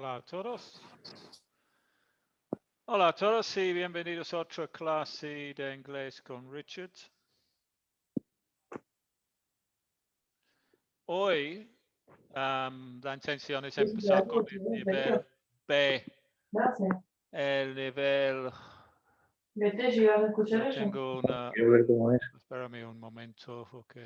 Hola a todos. Hola a todos y bienvenidos a otra clase de inglés con Richard. Hoy la intención es empezar con el nivel B. El nivel... Yo tengo una... Quiero ver cómo es. Espérame un momento, ok.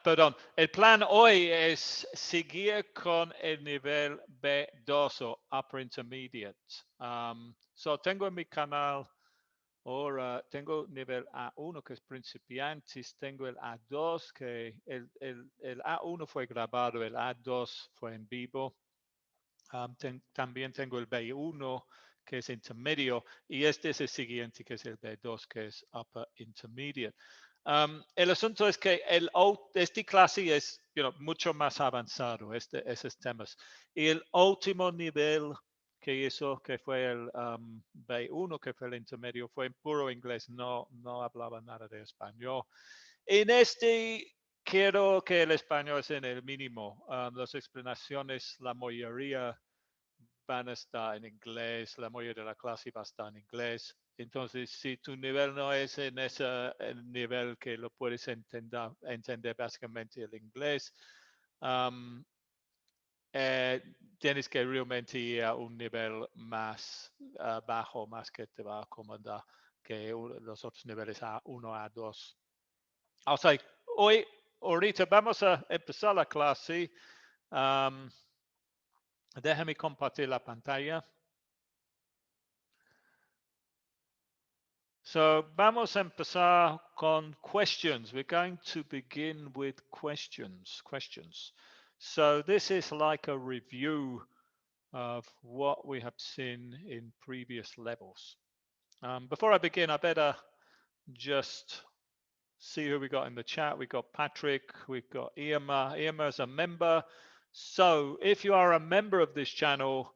Perdón, el plan hoy es seguir con el nivel B2 o Upper Intermediate. Tengo en mi canal ahora, tengo nivel A1 que es principiantes, tengo el A2 que el A1 fue grabado, el A2 fue en vivo. También tengo el B1 que es intermedio y este es el siguiente que es el B2 que es Upper Intermediate. El asunto es que esta clase es mucho más avanzado, esos temas. Y el último nivel que hizo, que fue el B1, que fue el intermedio, fue en puro inglés, no hablaba nada de español. En este quiero que el español es en el mínimo. Las explanaciones, la mayoría van a estar en inglés, la mayoría de la clase va a estar en inglés. Entonces, si tu nivel no es en ese el nivel que lo puedes entender básicamente el inglés, tienes que realmente ir a un nivel más bajo, más que te va a acomodar que los otros niveles A1, A2. O sea, ahorita vamos a empezar la clase. Déjame compartir la pantalla. So vamos a empezar con questions. We're going to begin with questions. So this is like a review of what we have seen in previous levels. Before I begin, I better just see who we got in the chat. We got Patrick, we've got Irma. Irma is a member. So if you are a member of this channel,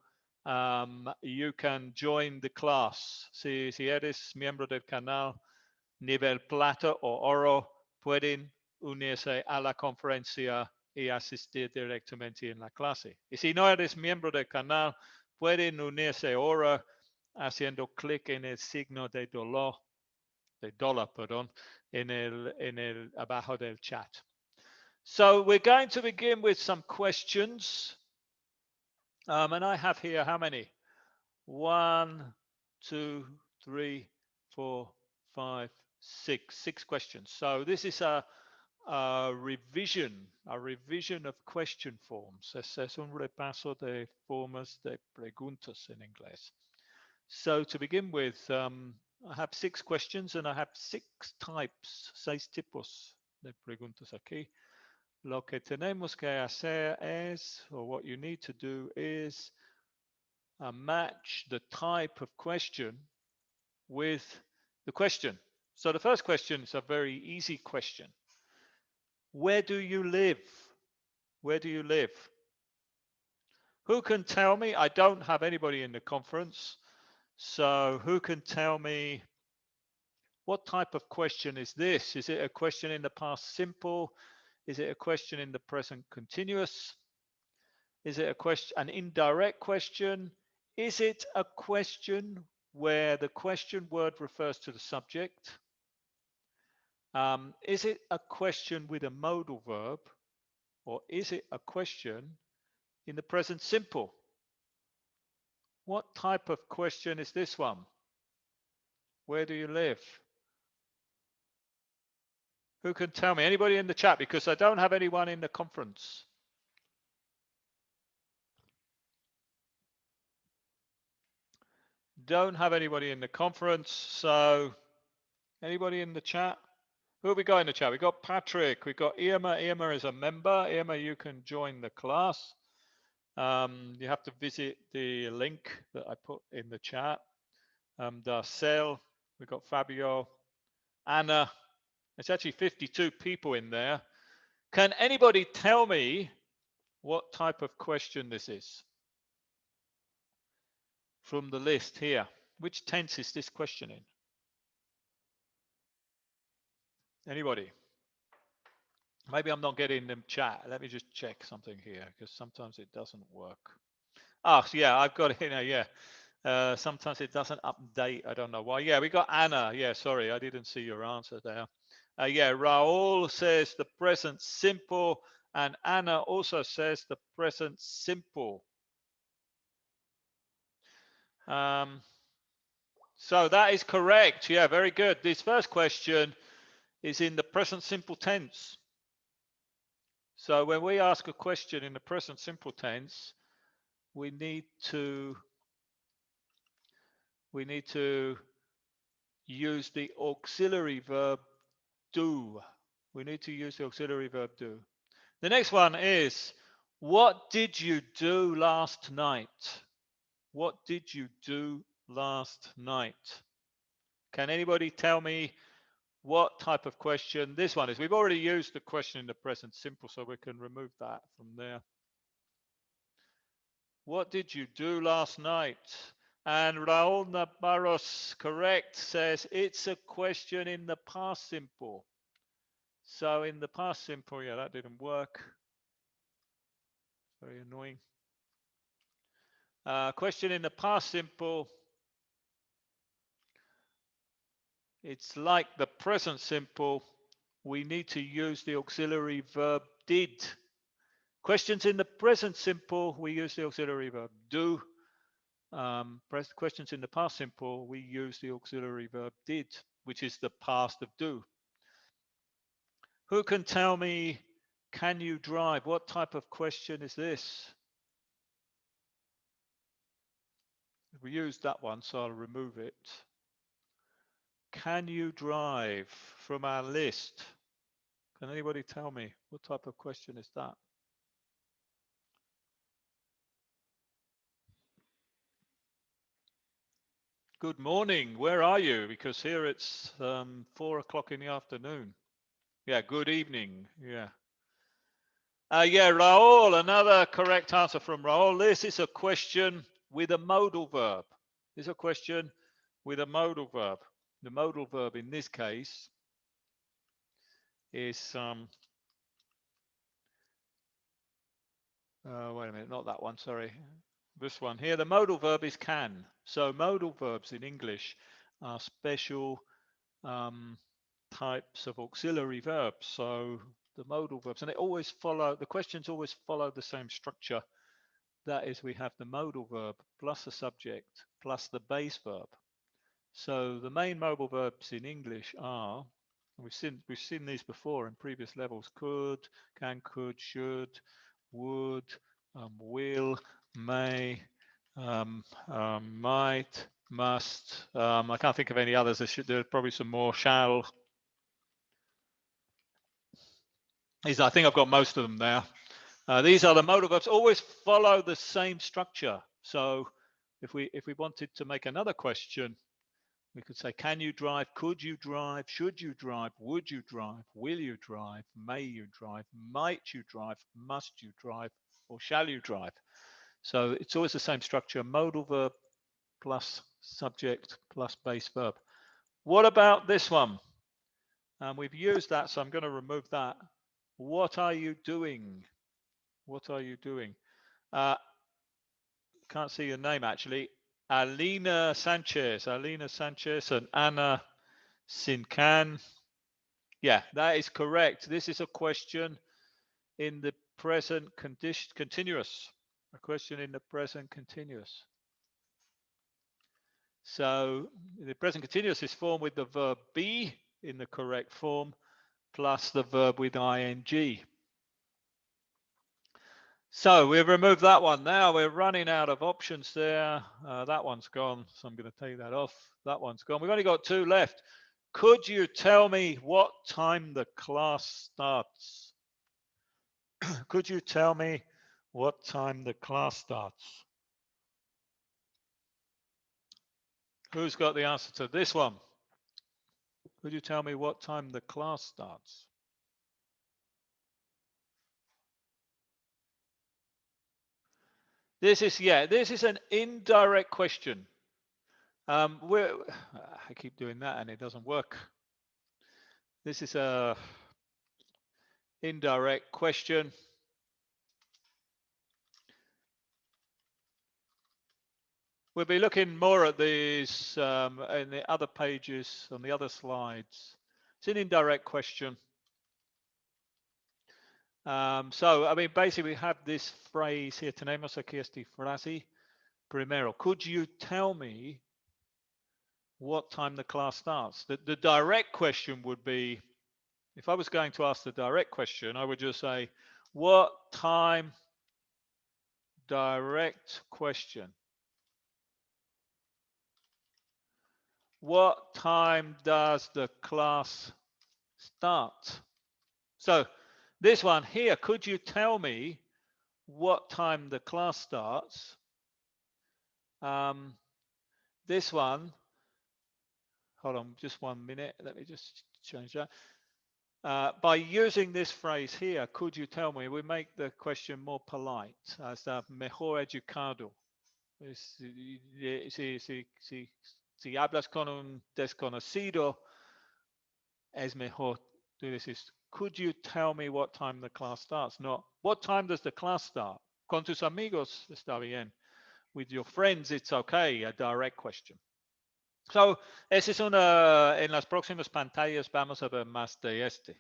you can join the class. Si eres miembro del canal nivel plata o oro, pueden unirse a la conferencia y asistir directamente en la clase. Y si no eres miembro del canal, pueden unirse ahora haciendo clic en el signo de dólar, en el abajo del chat. So we're going to begin with some questions. And I have here how many? 1, 2, 3, 4, 5, 6. 6 questions. So this is a revision of question forms. Es un repaso de formas de preguntas en inglés. So to begin with, I have 6 questions and I have 6 types, 6 tipos de preguntas aquí. Lo que tenemos que hacer es, or what you need to do is, match the type of question with the question. So the first question is a very easy question. Where do you live? Where do you live? Who can tell me? I don't have anybody in the conference. So who can tell me what type of question is this? Is it a question in the past simple? Is it a question in the present continuous? Is it a question, an indirect question? Is it a question where the question word refers to the subject? Is it a question with a modal verb? Or is it a question in the present simple? What type of question is this one? Where do you live? Who can tell me? Anybody in the chat? Because I don't have anyone in the conference. Don't have anybody in the conference. So anybody in the chat? Who have we got in the chat? We got Patrick. We got Irma. Irma is a member. Irma, you can join the class. You have to visit the link that I put in the chat. Darcel. We got Fabio. Anna. It's actually 52 people in there. Can anybody tell me what type of question this is? From the list here. Which tense is this question in? Anybody? Maybe I'm not getting the chat. Let me just check something here because sometimes it doesn't work. Oh, yeah, I've got it here. Yeah. Sometimes it doesn't update. I don't know why. Yeah, we got Anna. Yeah, sorry, I didn't see your answer there. Yeah, Raul says the present simple, and Anna also says the present simple. So that is correct. Yeah, very good. This first question is in the present simple tense. So when we ask a question in the present simple tense, we need to use the auxiliary verb do. We need to use the auxiliary verb do. The next one is, what did you do last night? What did you do last night? Can anybody tell me what type of question this one is? We've already used the question in the present simple, so we can remove that from there. What did you do last night? And Raul Navarros, correct, says it's a question in the past simple. So in the past simple, yeah, that didn't work. Very annoying. Question in the past simple. It's like the present simple. We need to use the auxiliary verb did. Questions in the present simple, we use the auxiliary verb do. Questions in the past simple, we use the auxiliary verb did, which is the past of do. Who can tell me, can you drive? What type of question is this? We used that one, so I'll remove it. Can you drive from our list? Can anybody tell me what type of question is that? Good morning. Where are you? Because here it's 4 o'clock in the afternoon. Yeah, good evening. Yeah. Yeah, Raul, another correct answer from Raul. This is a question with a modal verb. This is a question with a modal verb. The modal verb in this case is wait a minute, not that one, sorry. This one here, the modal verb is can. So modal verbs in English are special types of auxiliary verbs. So the modal verbs, and they always follow, the questions always follow the same structure. That is, we have the modal verb plus the subject plus the base verb. So the main modal verbs in English are, we've seen these before in previous levels: could, can, could, should, would, will, may, might, must. I can't think of any others. There's probably some more. Shall. I think I've got most of them there. These are the modal verbs. Always follow the same structure. So if we wanted to make another question, we could say, can you drive? Could you drive? Should you drive? Would you drive? Will you drive? May you drive? Might you drive? Must you drive? Or shall you drive? So it's always the same structure: modal verb plus subject plus base verb. What about this one? We've used that, so I'm going to remove that. What are you doing? What are you doing? Can't see your name actually. Alina Sanchez and Anna Sincan. Yeah, that is correct. This is a question in the present continuous. A question in the present continuous. So the present continuous is formed with the verb be in the correct form plus the verb with ing. So we've removed that one. Now we're running out of options there. That one's gone, so I'm going to take that off. That one's gone. We've only got 2 left. Could you tell me what time the class starts? Could you tell me what time the class starts? Who's got the answer to this one? Could you tell me what time the class starts? This is an indirect question. I keep doing that and it doesn't work. This is a indirect question. We'll be looking more at these in the other pages, on the other slides. It's an indirect question. So, I mean, basically we have this phrase here, tenemos aquí esta frase. Primero, could you tell me what time the class starts? The direct question would be, if I was going to ask the direct question, I would just say, what time, direct question. What time does the class start? So this one here, could you tell me what time the class starts? This one, hold on just 1 minute. Let me just change that. By using this phrase here, could you tell me, we make the question more polite as mejor educado. Si hablas con un desconocido, es mejor tú dices, could you tell me what time the class starts? Not, what time does the class start? Con tus amigos, está bien. With your friends, it's okay, a direct question. So, esa es una, en las próximas pantallas vamos a ver más de este.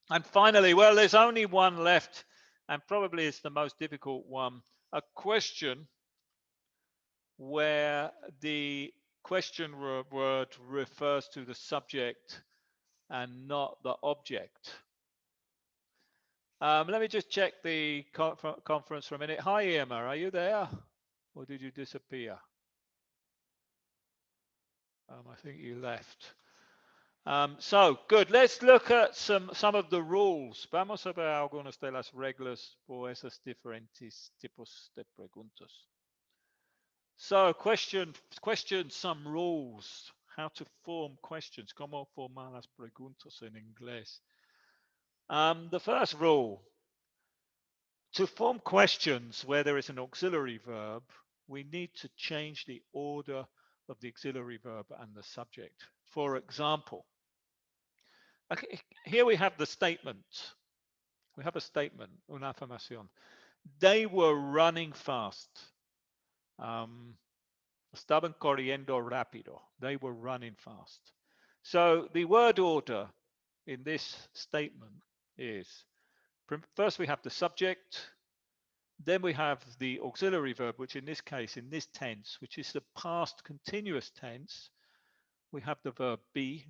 And finally, well, there's only one left, and probably it's the most difficult one, a question where the question word refers to the subject and not the object. Let me just check the conference for a minute. Hi, Emma, are you there? Or did you disappear? I think you left. So, good. Let's look at some of the rules. Vamos a ver algunas de las reglas por esos diferentes tipos de preguntas. So, question, some rules. How to form questions. Cómo formar las preguntas en inglés. The first rule. To form questions where there is an auxiliary verb, we need to change the order of the auxiliary verb and the subject. For example, okay, here we have the statement. We have a statement, una afirmación. They were running fast. Estaban corriendo rápido. They were running fast. So the word order in this statement is, first we have the subject, then we have the auxiliary verb, which in this case, in this tense, which is the past continuous tense, we have the verb be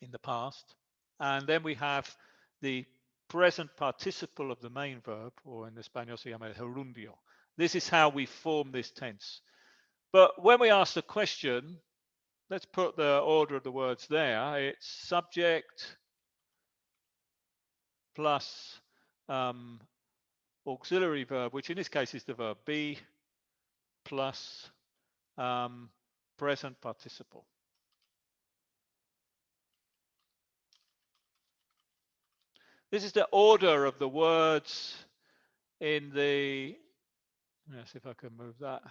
in the past, and then we have the present participle of the main verb, or in Español se llama el gerundio. This is how we form this tense. But when we ask the question, let's put the order of the words there. It's subject plus auxiliary verb, which in this case is the verb be, plus present participle. This is the order of the words in the, let's see if I can move that.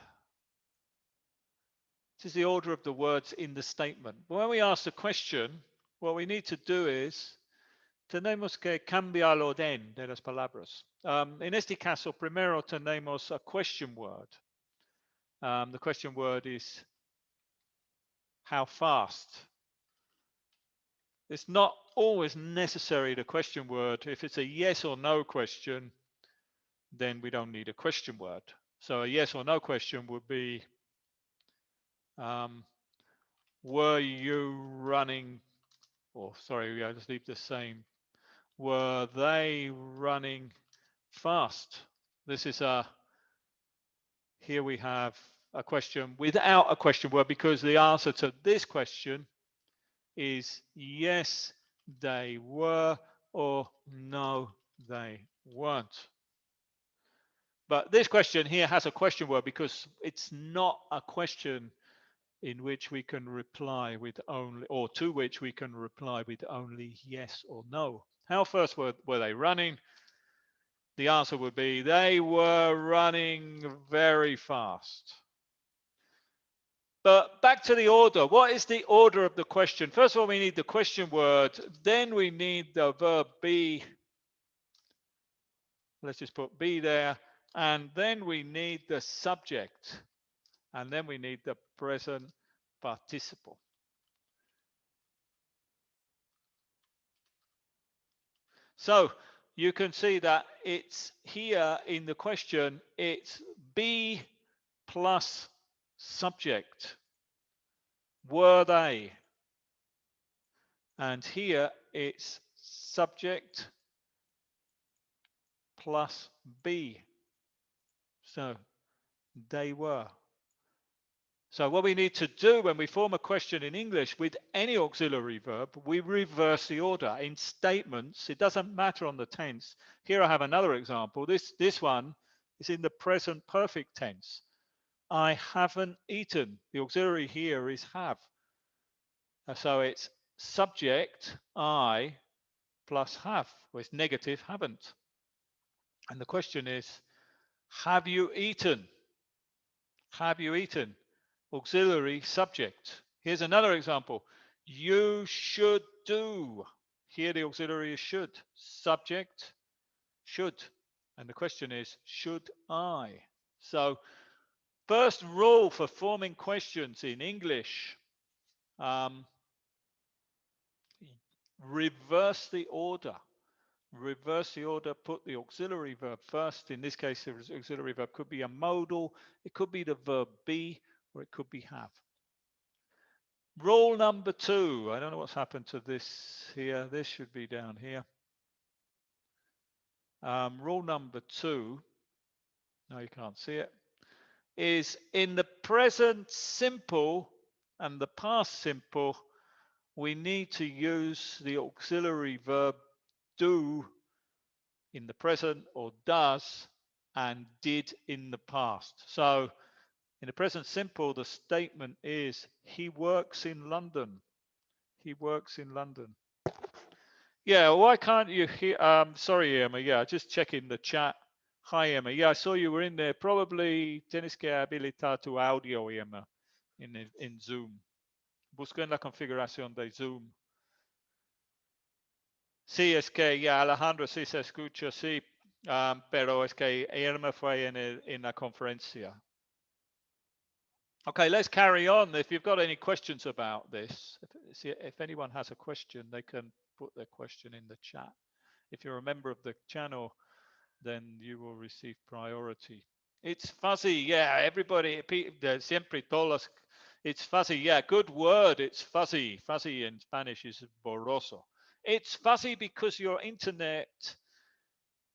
This is the order of the words in the statement. When we ask the question, what we need to do is, tenemos que cambiar el orden de las palabras. En este caso, primero tenemos a question word. The question word is how fast. It's not always necessary the question word. If it's a yes or no question, then we don't need a question word. So a yes or no question would be, were you running, or sorry, I'll just leave the same. Were they running fast? This is here we have a question without a question word, because the answer to this question is yes, they were, or no, they weren't. But this question here has a question word because it's not a question in which we can reply with only, or to which we can reply with only yes or no. How fast were they running? The answer would be they were running very fast. But back to the order. What is the order of the question? First of all, we need the question word. Then we need the verb be. Let's just put be there. And then we need the subject. And then we need the present participle. So you can see that it's here in the question, it's be plus subject. Were they? And here it's subject plus be. So they were. So what we need to do when we form a question in English with any auxiliary verb, we reverse the order. In statements, it doesn't matter on the tense. Here I have another example. This one is in the present perfect tense. I haven't eaten. The auxiliary here is have. So it's subject, I, plus have. Well, it's negative, haven't. And the question is, have you eaten? Have you eaten? Auxiliary subject. Here's another example. You should do. Here the auxiliary is should. Subject, should. And the question is, should I? So first rule for forming questions in English, reverse the order. Reverse the order, put the auxiliary verb first. In this case, the auxiliary verb could be a modal, it could be the verb be, or it could be have. Rule number 2. I don't know what's happened to this here. This should be down here. Rule number 2, no, you can't see it, is in the present simple and the past simple, we need to use the auxiliary verb do in the present or does and did in the past. So in the present simple, the statement is he works in London. He works in London. Yeah, why can't you hear? Sorry, Emma. Yeah, just checking the chat. Hi, Emma. Yeah, I saw you were in there. Probably tienes que habilitar tu audio, Emma, in Zoom. Busca en la configuración de Zoom. Sí, es que ya Alejandro sí se escucha, sí, pero es que Irma fue en la conferencia. Okay, let's carry on. If you've got any questions about this, if anyone has a question, they can put their question in the chat. If you're a member of the channel, then you will receive priority. It's fuzzy, yeah. Everybody, siempre todos, it's fuzzy, yeah. Good word. It's fuzzy. Fuzzy in Spanish is borroso. It's fuzzy because your internet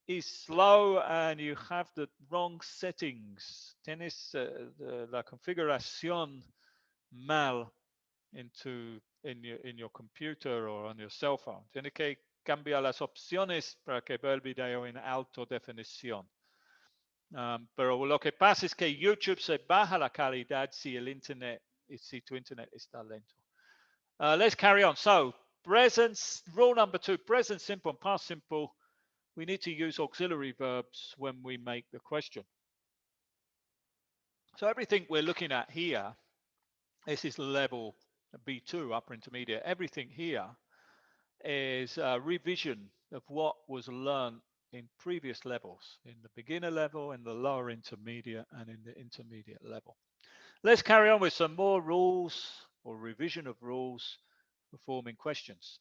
is slow and you have the wrong settings. Tienes la configuración mal in your computer or on your cell phone. Tiene que cambiar las opciones para que vea el video en alta definición. Pero lo que pasa es que YouTube se baja la calidad si el internet, si tu internet está lento. Let's carry on. So, present, rule number 2, present simple and past simple. We need to use auxiliary verbs when we make the question. So everything we're looking at here, this is level B2, upper intermediate. Everything here is a revision of what was learned in previous levels, in the beginner level, in the lower intermediate, and in the intermediate level. Let's carry on with some more rules or revision of rules for forming questions.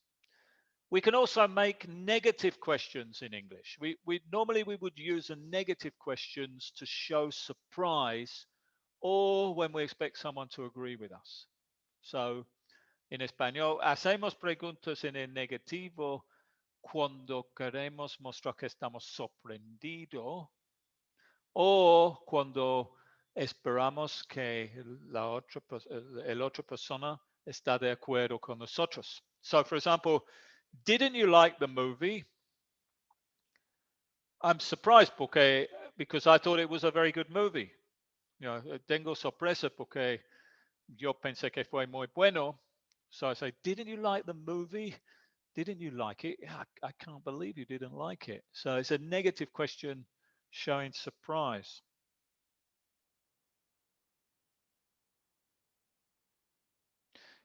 We can also make negative questions in English. Normally we would use a negative questions to show surprise or when we expect someone to agree with us. So en español, hacemos preguntas en el negativo cuando queremos mostrar que estamos sorprendidos o cuando esperamos que la otra persona está de acuerdo con nosotros. So, for example, didn't you like the movie? I'm surprised because I thought it was a very good movie. You know, tengo sorpresa porque yo pensé que fue muy bueno. So I say, didn't you like the movie? Didn't you like it? I can't believe you didn't like it. So it's a negative question showing surprise.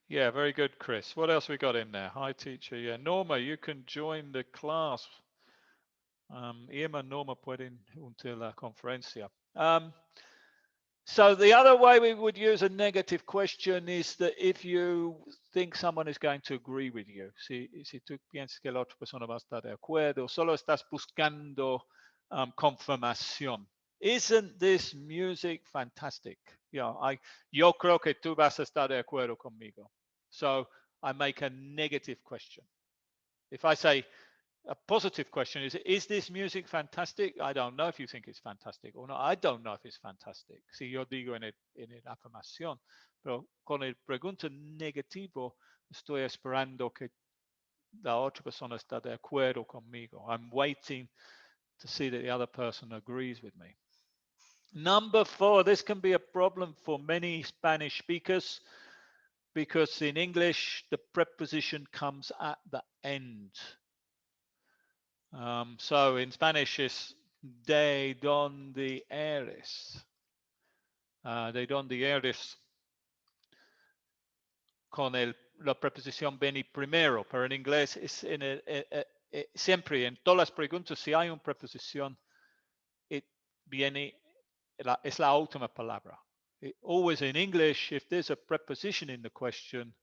Yeah, very good, Chris. What else we got in there? Hi, teacher. Yeah, Norma, you can join the class. Irma, Norma pueden unir la conferencia. So the other way we would use a negative question is that if you think someone is going to agree with you, si tú piensas que la otra persona va a estar de acuerdo, solo estás buscando confirmación. Isn't this music fantastic? Yo creo que tú vas a estar de acuerdo conmigo. So I make a negative question. If I say, a positive question is this music fantastic? I don't know if you think it's fantastic or not. I don't know if it's fantastic. Si yo digo en afirmación, pero con el pregunta negativo, estoy esperando que la otra persona está de acuerdo conmigo. I'm waiting to see that the other person agrees with me. Number 4, this can be a problem for many Spanish speakers because in English, the preposition comes at the end. So in Spanish it's de donde eres. De donde eres con la preposición viene primero, pero en inglés es siempre en todas las preguntas si hay una preposición es la última palabra. Always in English, if there's a preposition in the question,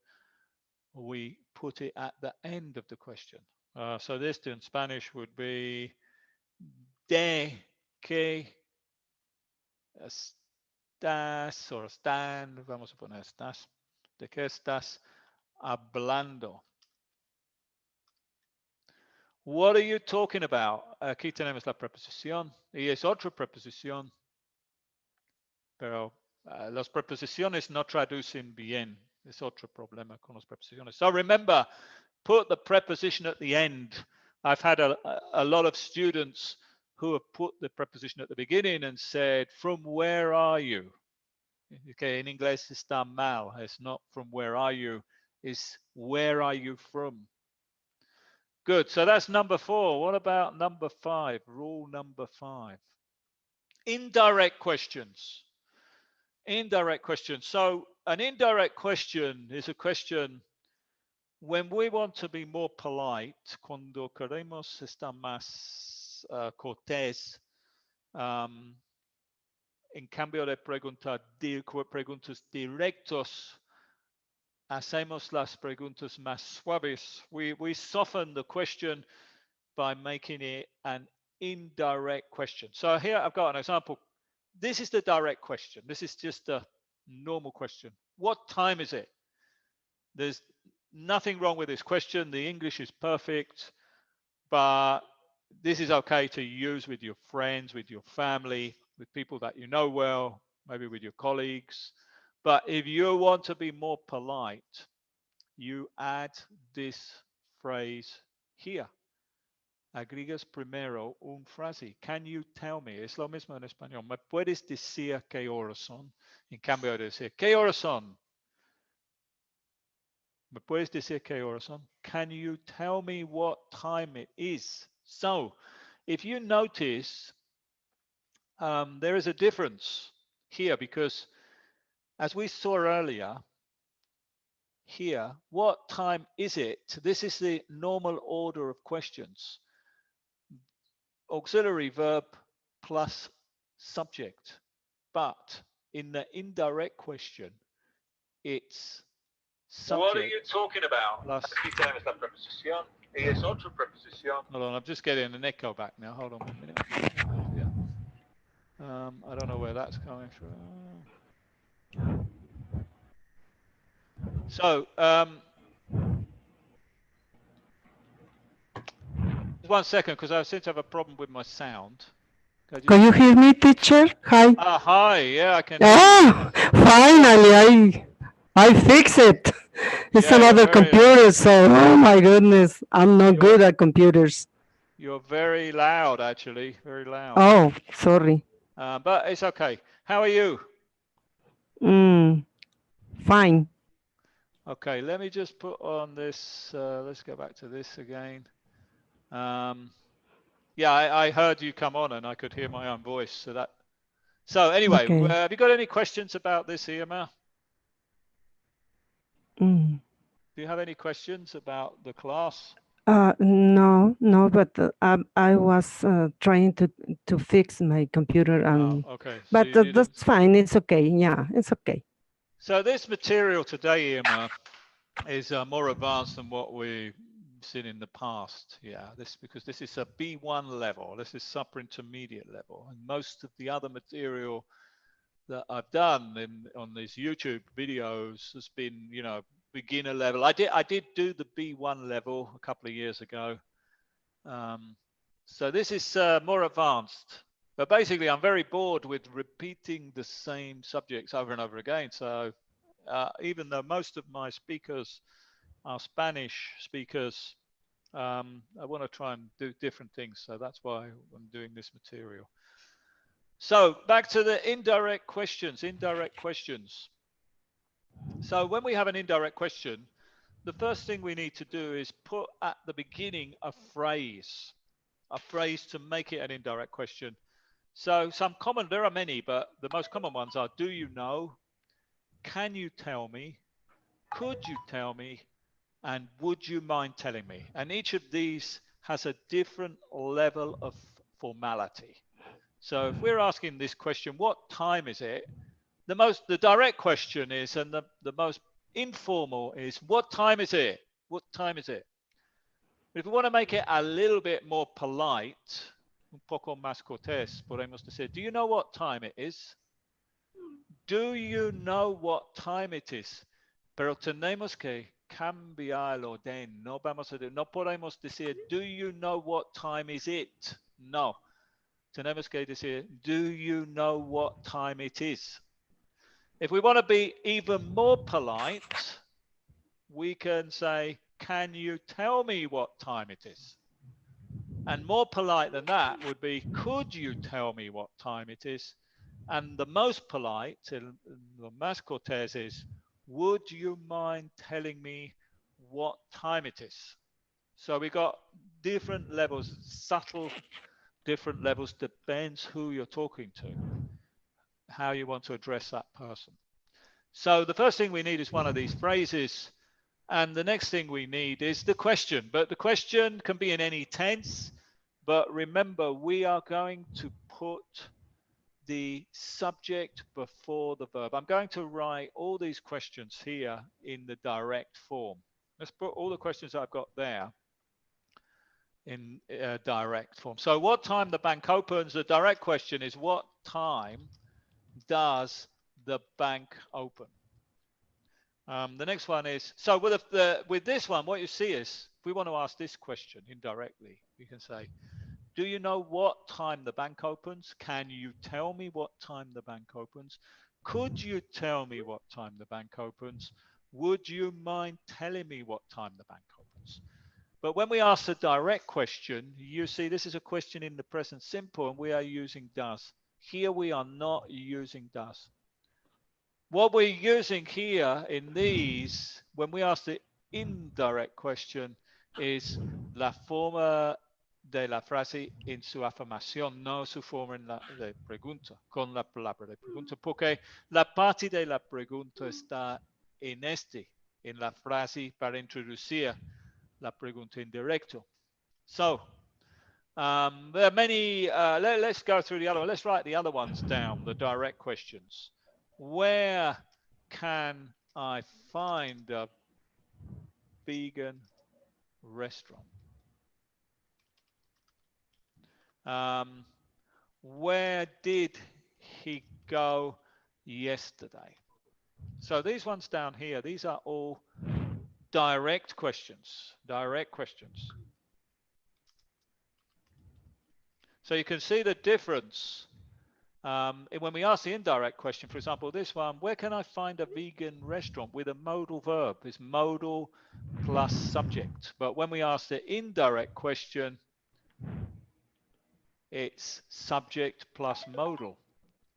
we put it at the end of the question. So this in Spanish would be de que estás o están, vamos a poner estás, de qué estás hablando. What are you talking about? Aquí tenemos la preposición y es otra preposición, pero las preposiciones no traducen bien. Es otro problema con las preposiciones. So remember, put the preposition at the end. I've had a lot of students who have put the preposition at the beginning and said, from where are you? Okay, in inglés está mal. It's not from where are you, it's where are you from? Good, so that's number 4. What about number 5? Rule number 5. Indirect questions. Indirect questions. So an indirect question is a question when we want to be more polite, cuando queremos estar más cortés, en cambio de preguntas directos, hacemos las preguntas más suaves. We soften the question by making it an indirect question. So here I've got an example. This is the direct question. This is just a normal question. What time is it? There's nothing wrong with this question. The English is perfect, but this is okay to use with your friends, with your family, with people that you know well, maybe with your colleagues. But if you want to be more polite, you add this phrase here. Agregas primero un frase. Can you tell me? Es lo mismo en español. ¿Me puedes decir qué horas son? En cambio de decir, ¿qué horas son? ¿Me puedes decir qué horas son? Can you tell me what time it is? So, if you notice, there is a difference here because as we saw earlier, here, what time is it? This is the normal order of questions. Auxiliary verb plus subject. But in the indirect question, it's subject. What are you talking about? Plus, hold on, I'm just getting an echo back now. Hold on 1 minute. Yeah. I don't know where that's coming from. So, 1 second, because I seem to have a problem with my sound. Can you hear me, teacher? Hi. Hi, yeah, I can hear you. Finally, I fix it. It's another computer, so, oh my goodness, I'm not good at computers. You're very loud, actually, very loud. Oh, sorry. But it's okay. How are you? Fine. Okay, let me just put on this, let's go back to this again. Yeah, I heard you come on and I could hear my own voice. So anyway, Okay. Have you got any questions about this, Irma? Mm. Do you have any questions about the class? No, no, but I was trying to fix my computer, Oh, and okay. So but you didn't. that's fine. It's okay. Yeah, it's okay. So this material today, Irma, is more advanced than what we've seen in the past. Yeah, this because this is a B1 level. This is upper intermediate level, and most of the other material that I've done on these YouTube videos has been, beginner level. I did do the B1 level a couple of years ago. So this is more advanced. But basically, I'm very bored with repeating the same subjects over and over again. So even though most of my speakers are Spanish speakers, I want to try and do different things. So that's why I'm doing this material. So back to the indirect questions. Indirect questions. So when we have an indirect question, the first thing we need to do is put at the beginning a phrase to make it an indirect question. So there are many, but the most common ones are, do you know? Can you tell me? Could you tell me? And would you mind telling me? And each of these has a different level of formality. So if we're asking this question, what time is it? The direct question is, and the most informal is, what time is it? What time is it? If we want to make it a little bit more polite, un poco más cortés, podemos decir, do you know what time it is? Do you know what time it is? Pero tenemos que cambiar el orden. No podemos decir, do you know what time is it? No. Tenemos que decir, do you know what time it is? If we want to be even more polite, we can say, can you tell me what time it is? And more polite than that would be, could you tell me what time it is? And the most polite, the más cortés is, would you mind telling me what time it is? So we got different levels, subtle different levels, depends who you're talking to, how you want to address that person. So the first thing we need is one of these phrases. And the next thing we need is the question. But the question can be in any tense. But remember, we are going to put the subject before the verb. I'm going to write all these questions here in the direct form. Let's put all the questions I've got there in direct form. So what time the bank opens? The direct question is, what time does the bank open? The next one is, so with this one, what you see is, if we want to ask this question indirectly, we can say, do you know what time the bank opens? Can you tell me what time the bank opens? Could you tell me what time the bank opens? Would you mind telling me what time the bank opens? But when we ask a direct question, you see this is a question in the present simple, and we are using does. Here we are not using does. What we're using here in these, when we ask the indirect question, is la forma de la frase en su afirmación, no su forma en la de pregunta, con la palabra de pregunta, porque la parte de la pregunta está en la frase para introducir la pregunta en directo. So, there are many, let's go through the other one. Let's write the other ones down, the direct questions. Where can I find a vegan restaurant? Where did he go yesterday? So these ones down here, these are all direct questions. Direct questions. So you can see the difference. When we ask the indirect question, for example, this one, where can I find a vegan restaurant with a modal verb? It's modal plus subject. But when we ask the indirect question, it's subject plus modal.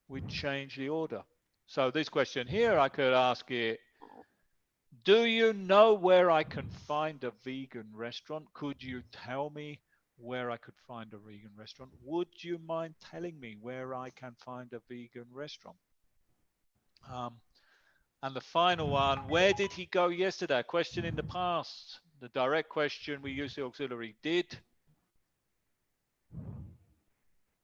We change the order. So this question here, I could ask it, do you know where I can find a vegan restaurant? Could you tell me where I could find a vegan restaurant? Would you mind telling me where I can find a vegan restaurant? And the final one, where did he go yesterday? A question in the past. The direct question, we use the auxiliary did.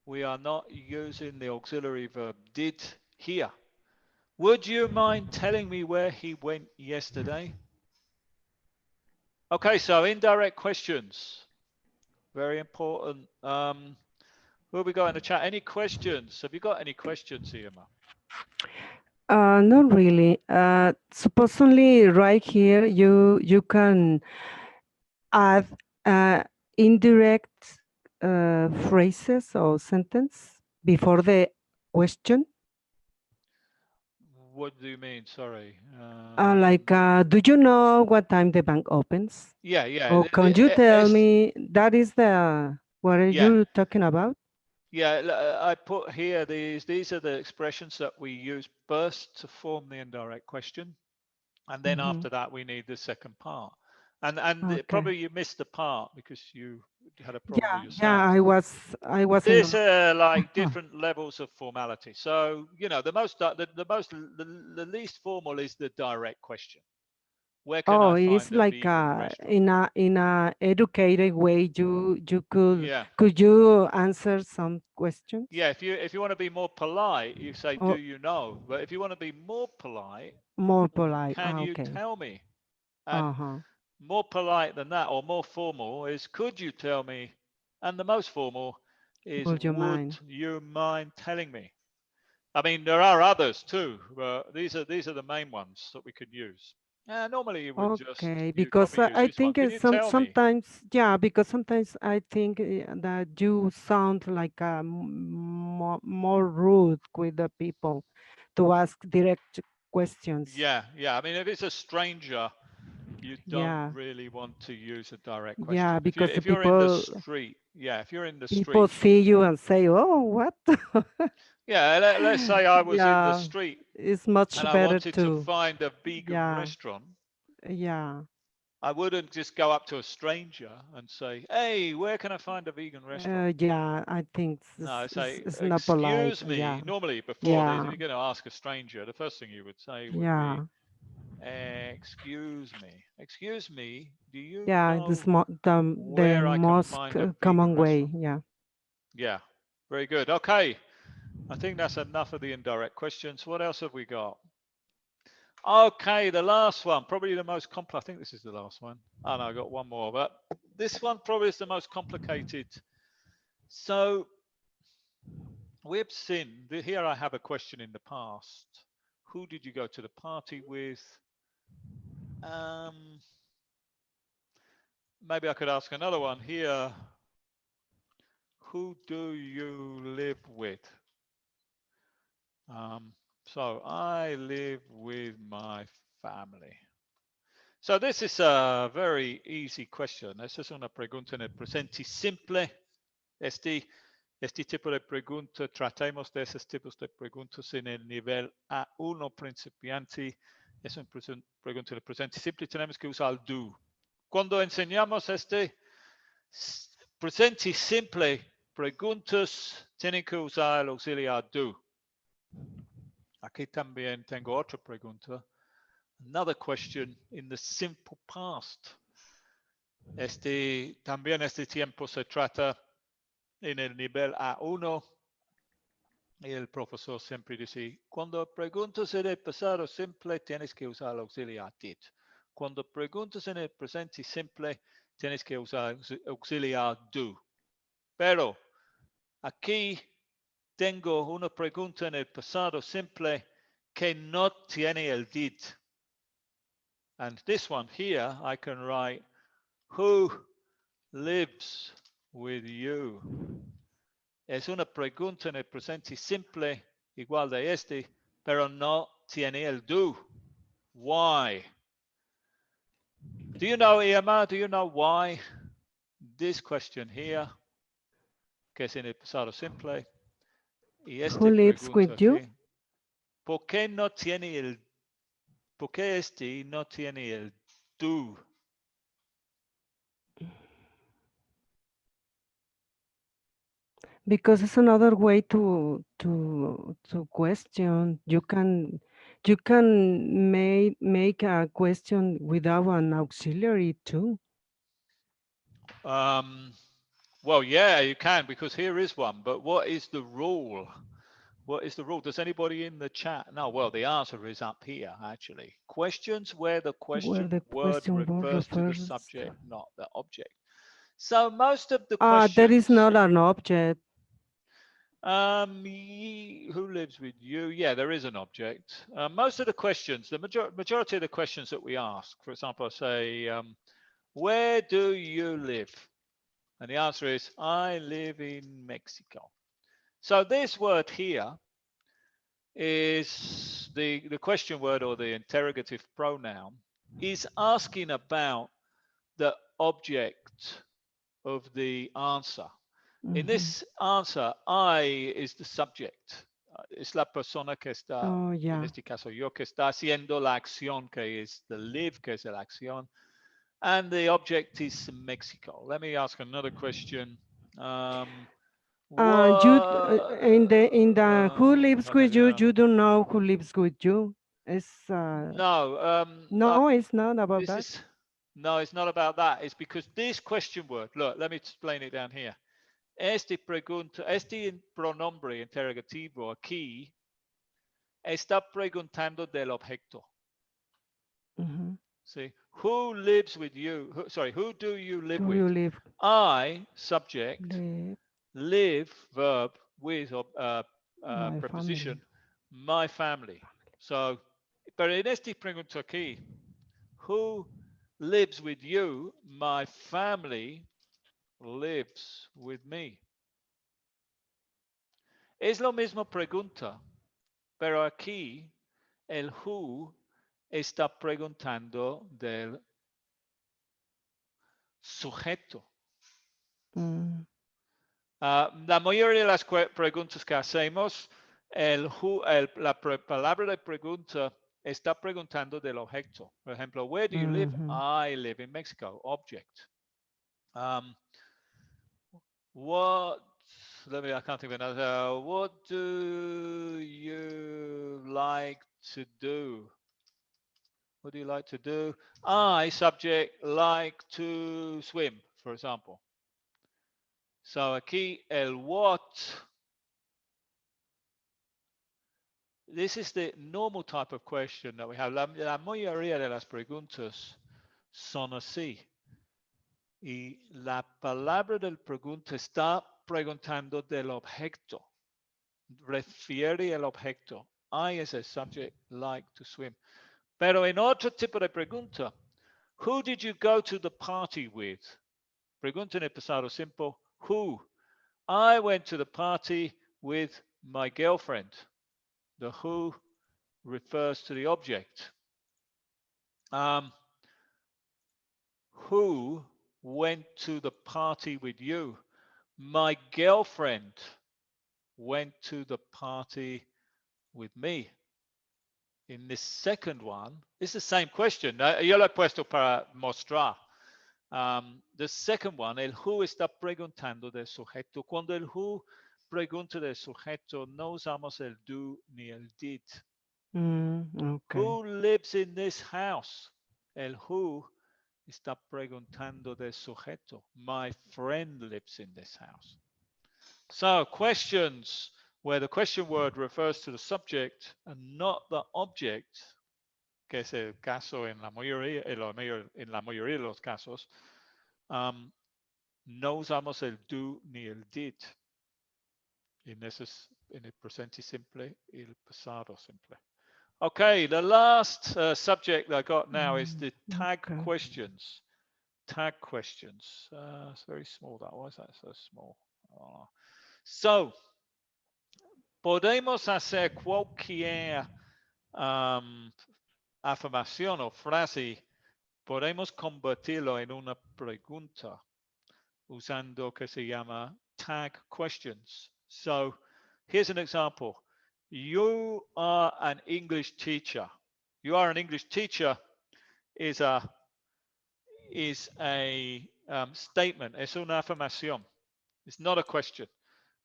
We are not using the auxiliary verb did here. Would you mind telling me where he went yesterday? Okay, so indirect questions. Very important. Who have we got in the chat? Any questions? Have you got any questions, Irma? Not really. Supposedly, right here, you can add indirect phrases or sentence before the question. What do you mean? Sorry. Like, do you know what time the bank opens? Yeah, yeah. Or can you tell me that is the what are Yeah. you talking about? Yeah, I put here these are the expressions that we use first to form the indirect question, and then after that we need the second part. And Okay. probably you missed the part because you had a problem with your Yeah, sound. I was in These are like different levels of formality. So the most the least formal is the direct question. Where can I it's find a like vegan restaurant? in a educated way you Yeah. could you answer some questions? Yeah, if you want to be more polite, you say, "Do Or you know?" But if you want to be more polite, more polite. can you Okay. tell me? And Uh-huh. more polite than that, or more formal, is could you tell me? And the most formal is Would you would mind? you mind telling me? I mean, there are others too, but these are the main ones that we could use. Normally Okay, you because probably use I this one. think Can it's you tell me? sometimes, yeah, because sometimes I think that you sound like more rude with the people to ask direct questions. Yeah, yeah. I mean, if it's a stranger, you don't Yeah, really want to use a direct yeah, question. because the If you're in the street, yeah, if you're in the people street, see you and say, "Oh, what?" yeah, let's say I was in the Yeah, street it's much and I better wanted to to, find a vegan yeah, restaurant. yeah, I wouldn't just go up to a stranger and say, "Hey, where can I find a vegan restaurant?" yeah. I think No, I say, it's not polite. "Excuse me." Yeah, Normally, before this, if yeah, you're going to ask a stranger, the first thing you would say would be, yeah. "Excuse me, excuse me, do you Yeah, know the where I can most find a vegan common way. restaurant?" Yeah. Yeah, very good. Okay, I think that's enough of the indirect questions. What else have we got? Okay, the last one, probably the most complex. I think this is the last one. Oh no, I got one more, but this one probably is the most complicated. So we've seen here. I have a question in the past. Who did you go to the party with? Um, Maybe I could ask another one here. Who do you live with? So I live with my family. So this is a very easy question. Esta es una pregunta en el presente simple. Este tipo de pregunta, tratemos de esos tipos de preguntas en el nivel A1 principiante. Es una pregunta en el presente simple. Tenemos que usar el do. Cuando enseñamos este presente simple, preguntas tienen que usar el auxiliar do. Aquí también tengo otra pregunta. Another question in the simple past. También este tiempo se trata en el nivel A1 y el profesor siempre dice, cuando preguntas en el pasado simple tienes que usar el auxiliar did. Cuando preguntas en el presente simple tienes que usar el auxiliar do. Pero aquí tengo una pregunta en el pasado simple que no tiene el did. And this one here, I can write, who lives with you? Es una pregunta en el presente simple, igual de este, pero no tiene el do. Why? Do you know, Irma, do you know why this question here, que es en el pasado simple, y Who esta lives pregunta with you? aquí, ¿por qué no tiene por qué este no tiene el do? Because it's another way to question. you can make a question without an auxiliary too. Well, yeah, you can, because here is one. But what is the rule? What is the rule? Does anybody in the chat know? Well, the answer is up here, actually. Questions where the Where question the word question word refers to the refers subject, to. not the object. So most of the There is questions, not an object. who lives with you? Yeah, there is an object. Most of the questions, the majority of the questions that we ask, for example, say, where do you live? And the answer is, I live in Mexico. So this word here is the question word, or the interrogative pronoun, is asking about the object of the answer. In Mhm. this answer, I is the subject. Es la persona que está, Oh, en yeah. este caso yo, que está haciendo la acción, que es the live, que es la acción. And the object is Mexico. Let me ask another question. You What? in the who lives with you, Yeah. you don't know who lives with you. It's No, no, it's not about this that. is no, it's not about that. It's because this question word. Look, let me explain it down here. Este pronombre interrogativo aquí está preguntando del objeto. Mhm. See, who lives with you? Sorry, who do you live Do you with? live I, subject, live live, verb, with my family? preposition, my family. So, pero en este pregunta aquí, who lives with you? My family lives with me. Es lo mismo pregunta, pero aquí el who está preguntando del sujeto. Mm. La mayoría de las preguntas que hacemos, la palabra de pregunta está preguntando del objeto. Por ejemplo, where do you live? Mhm. I live in Mexico. Object. Um, what? I can't think of another. What do you like to do? What do you like to do? I, subject, like to swim, for example. So aquí el what, this is the normal type of question that we have. La mayoría de las preguntas son así. Y la palabra del pregunta está preguntando del objeto. Refiere el objeto. I as a subject like to swim. Pero en otro tipo de pregunta, who did you go to the party with? Pregunta en el pasado simple, who? I went to the party with my girlfriend. The who refers to the object. Who went to the party with you? My girlfriend went to the party with me. In this second one, it's the same question. Yo lo he puesto para mostrar. The second one, el who está preguntando del sujeto. Cuando el who pregunta del sujeto, no usamos el do ni el did. Okay. Who lives in this house? El who está preguntando del sujeto. My friend lives in this house. So questions where the question word refers to the subject and not the object, que es el caso en la mayoría, de los casos, no usamos el do ni el did. En el presente simple y el pasado simple. Okay, the last subject I got now is the tag Okay. questions. Tag questions. It's very small. Why is that so small? So, podemos hacer cualquier afirmación o frase, podemos convertirlo en una pregunta usando que se llama tag questions. So, here's an example. You are an English teacher. You are an English teacher is a statement, es una afirmación. It's not a question.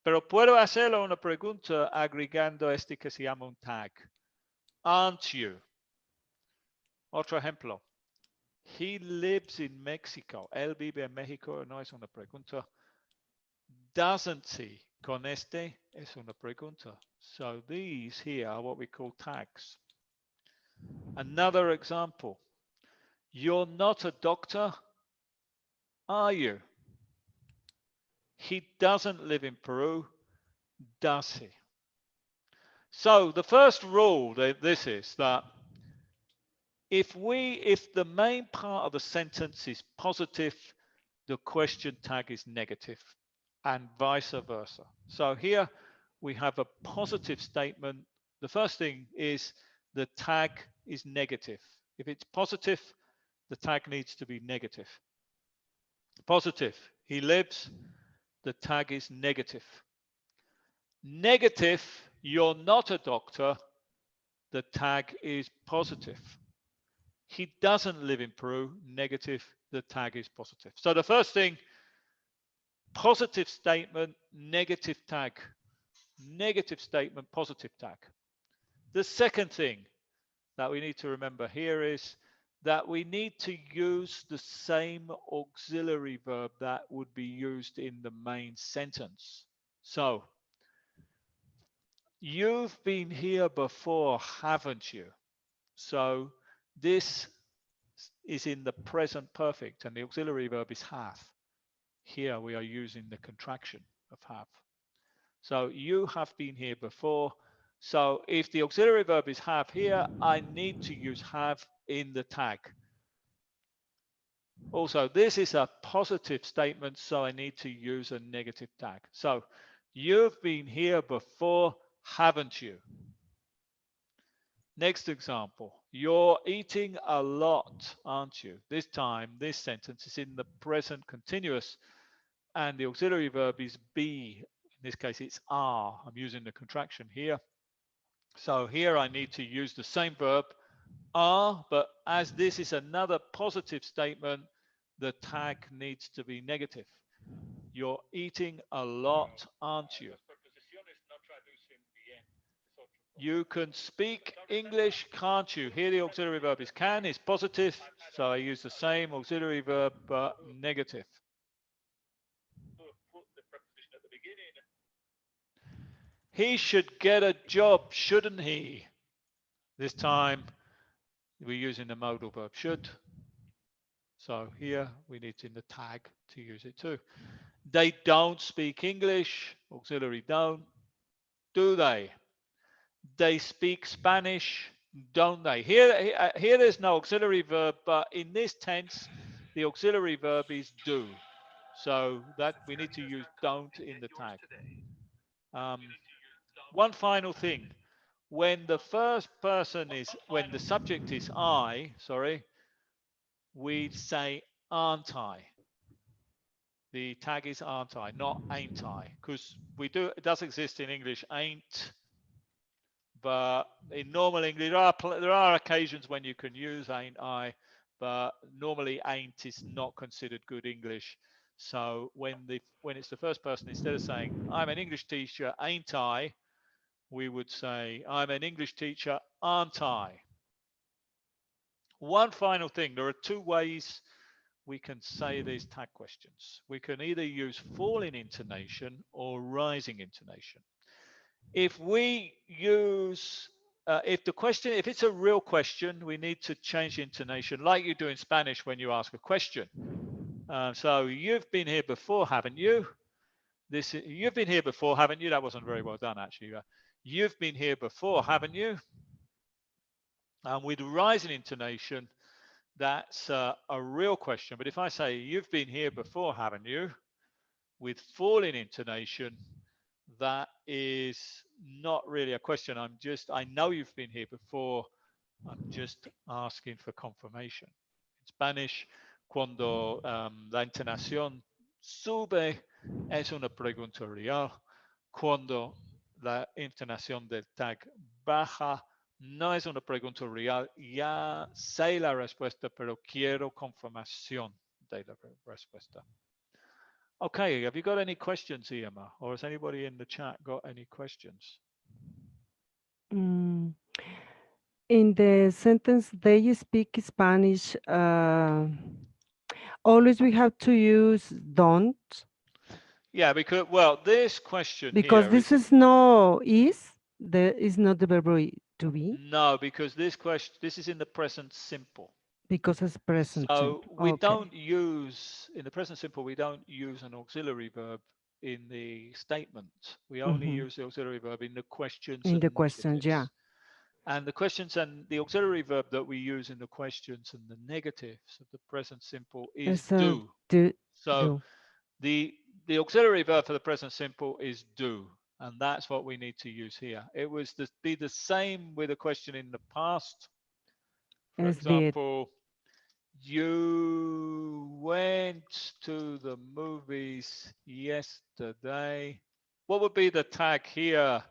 Pero puedo hacerlo una pregunta agregando este que se llama un tag. Aren't you? Otro ejemplo. He lives in Mexico. Él vive en México. No es una pregunta. Doesn't he? Con este es una pregunta. So these here are what we call tags. Another example. You're not a doctor, are you? He doesn't live in Peru, does he? So the first rule that this is that if the main part of the sentence is positive, the question tag is negative, and vice versa. So here we have a positive statement. The first thing is the tag is negative. If it's positive, the tag needs to be negative. Positive, he lives, the tag is negative. Negative, you're not a doctor, the tag is positive. He doesn't live in Peru, negative, the tag is positive. So the first thing, positive statement, negative tag. Negative statement, positive tag. The second thing that we need to remember here is that we need to use the same auxiliary verb that would be used in the main sentence. So, you've been here before, haven't you? So, this is in the present perfect, and the auxiliary verb is have. Here we are using the contraction of have. So you have been here before. So if the auxiliary verb is have here, I need to use have in the tag. Also, this is a positive statement, so I need to use a negative tag. So you've been here before, haven't you? Next example, you're eating a lot, aren't you? This time, this sentence is in the present continuous, and the auxiliary verb is be. In this case, it's are. I'm using the contraction here. So here I need to use the same verb, are, but as this is another positive statement, the tag needs to be negative. You're eating a lot, aren't you? You can speak English, can't you? Here the auxiliary verb is can, is positive, so I use the same auxiliary verb but negative. He should get a job, shouldn't he? This time we're using the modal verb should. So here we need in the tag to use it too. They don't speak English, auxiliary don't, do they? They speak Spanish, don't they? Here there's no auxiliary verb, but in this tense, the auxiliary verb is do. So that we need to use don't in the tag. One final thing. When the subject is I, we say aren't I. The tag is aren't I, not ain't I, because it does exist in English, ain't, but in normal English, there are occasions when you can use ain't I, but normally ain't is not considered good English. So when it's the first person, instead of saying I'm an English teacher, ain't I, we would say I'm an English teacher, aren't I? One final thing, there are two ways we can say these tag questions. We can either use falling intonation or rising intonation. If we use, if it's a real question, we need to change intonation like you do in Spanish when you ask a question. So you've been here before, haven't you? You've been here before, haven't you? That wasn't very well done, actually. You've been here before, haven't you? And with rising intonation, that's a real question. But if I say, you've been here before, haven't you? With falling intonation, that is not really a question. I know you've been here before. I'm just asking for confirmation. In Spanish, cuando la entonación sube, es una pregunta real. Cuando la entonación del tag baja, no es una pregunta real. Ya sé la respuesta, pero quiero confirmación de la respuesta. Okay, have you got any questions, Emma? Or has anybody in the chat got any questions? Mm, In the sentence, they speak Spanish, always we have to use don't, Yeah, because, well, this question because here this is, is no is, the is not the verb to be, no, because this question, this is in the present simple. because it's present So simple. we Okay. don't use, in the present simple, we don't use an auxiliary verb in the statement. We only Mhm. use the auxiliary verb in the questions In and the questions, yeah. negatives. And the questions and the auxiliary verb that we use in the questions and the negatives of the present simple is It's a do. do, So do. the auxiliary verb for the present simple is do. And that's what we need to use here. It was to be the same with a question in the past. For It's did. example, you went to the movies yesterday. What would be the tag here,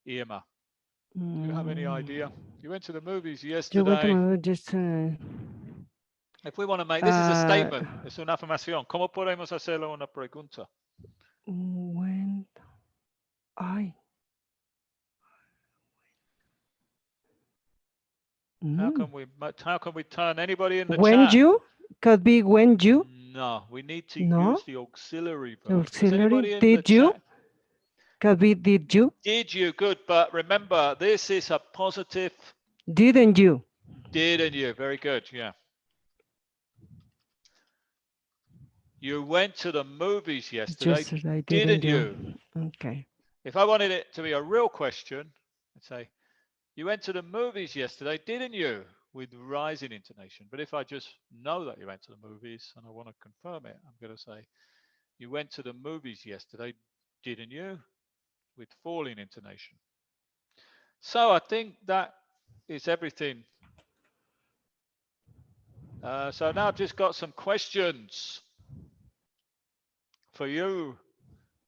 Irma? Do you have any idea? Mm. You went to the movies Yo voy a yesterday. tomar just, If we want to make, this is a uh, statement, es una afirmación. ¿Cómo podemos hacerlo una pregunta? when, ay, mm. How can we turn anybody in the When chat? you, could be when you, No, we need to no, use the auxiliary the verb. Does auxiliary, anybody in the did you, chat? could be did you, Did you? Good, but remember, this is a positive. didn't you, Didn't you? Very good. Yeah. You went to the movies yesterday, yesterday, didn't didn't you, you? okay. If I wanted it to be a real question, I'd say, you went to the movies yesterday, didn't you? With rising intonation. But if I just know that you went to the movies and I want to confirm it, I'm going to say, you went to the movies yesterday, didn't you? With falling intonation. So I think that is everything. So now I've just got some questions for you,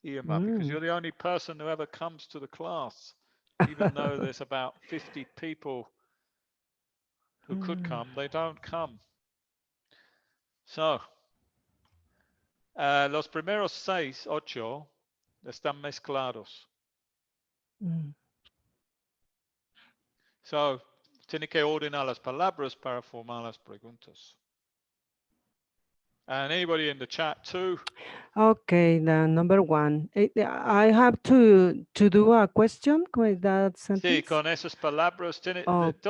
Irma, because Mm. you're the only person who ever comes to the class, even though there's about 50 people who could Mm. come, they don't come. So, los primeros 6, 8, están mezclados. Mm. So, tiene que ordenar las palabras para formar las preguntas. And anybody in the chat too? Okay, the number one. I have to do a question with that Sí, sentence. con esas palabras, todas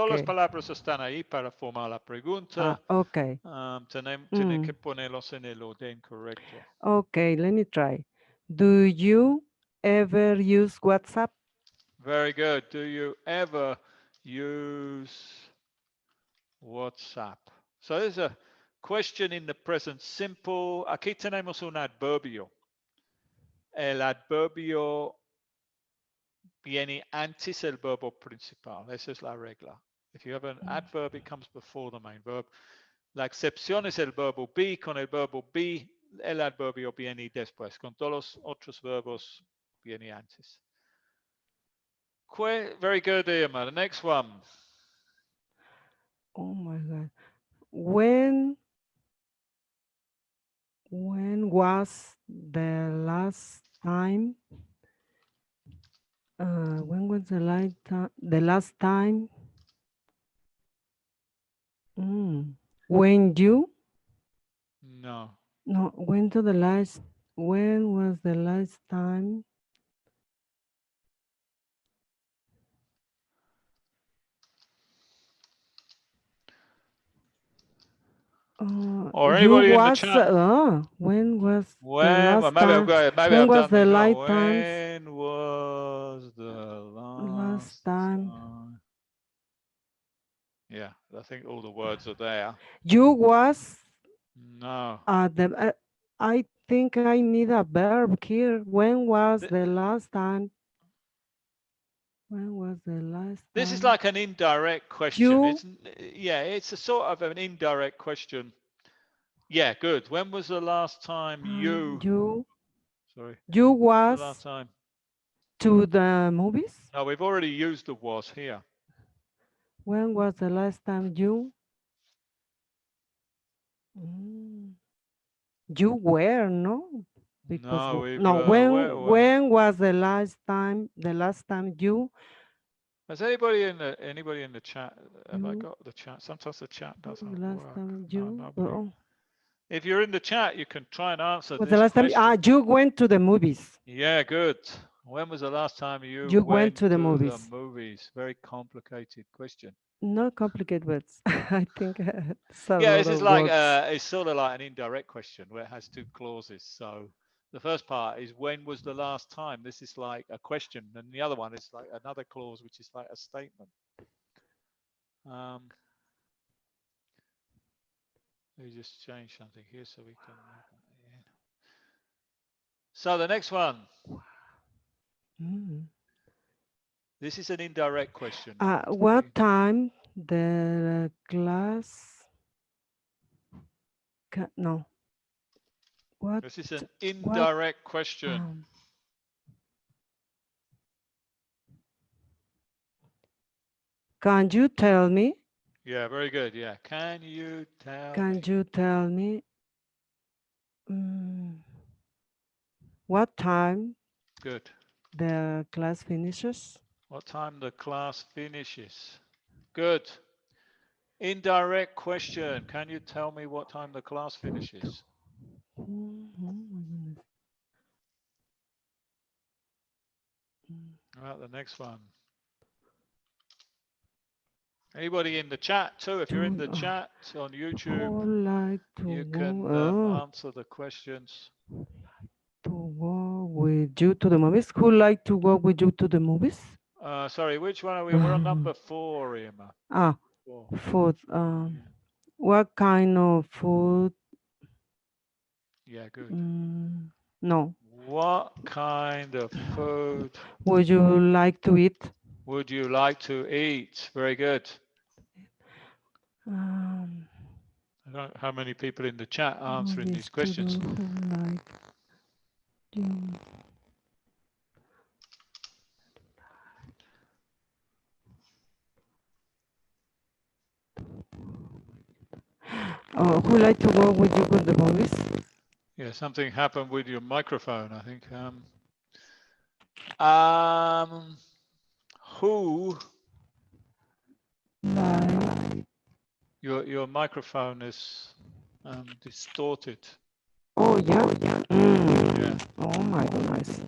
las Okay. palabras están ahí para formar la pregunta. Okay. Tienen Mm. que ponerlos en el orden correcto. Okay, let me try. Do you ever use WhatsApp? Very good. Do you ever use WhatsApp? So there's a question in the present simple. Aquí tenemos un adverbio. El adverbio viene antes del verbo principal. Esa es la regla. If you have an adverb, it comes before the main verb. La excepción es el verbo be. Con el verbo be, el adverbio viene después. Con todos los otros verbos, viene antes. Very good, Irma. The next one. Oh my God. When was the last time? When was the last time? The last time? Mm. When you? No. No. When was the last time? Or You anybody in the was. chat. When was the When, well, last time? maybe When I've was done the this wrong. last time? When was the Last last time. time? Yeah, I think all the words are there. You was. No. I think I need a verb here. When was Th- the last time? When was the last This is time? like an indirect question. You, It's a sort of an indirect question. Yeah, good. When was the last time you? you, Sorry. you When was the last was time? to the movies? No, we've already used the was here. When was the last time you? Mm, you were, no? Because No, we've no, where? when was the last time? The last time you Has anybody in the chat? Have I got the chat? Sometimes the chat doesn't Last work. time No, you. nobody. If you're in the chat, you can try and answer Was the this last time? question. You went to the movies. Yeah, good. When was the last time you went to the movies. movies? Very complicated question. Not complicated words. I think it's a Yeah, lot this is of like words. it's sort of like an indirect question where it has two clauses. So the first part is when was the last time? This is like a question, and the other one is like another clause, which is like a statement. Let me just change something here so we can. So the next one. This is an indirect question. What time the class? No. What? This is an indirect question. Can you tell me? Yeah, very good. Yeah. Can you tell Can me? you tell me what time Good. the class finishes? What time the class finishes? Good. Indirect question. Can you tell me what time the class finishes? All right, the next one. Anybody in the chat too? If you're in the chat on YouTube, you can answer the questions. To go with you to the movies? Who like to go with you to the movies? Sorry, which one are we? We're on number 4, Emma. Food. What kind of food? Yeah, good. No. What kind of food would you like to eat? Would you like to eat? Very good. I don't know how many people in the chat are answering these questions. Who like to go with you with the movies? Yeah, something happened with your microphone, I think. Who? Your microphone is distorted. Oh yeah. Yeah. Oh my goodness.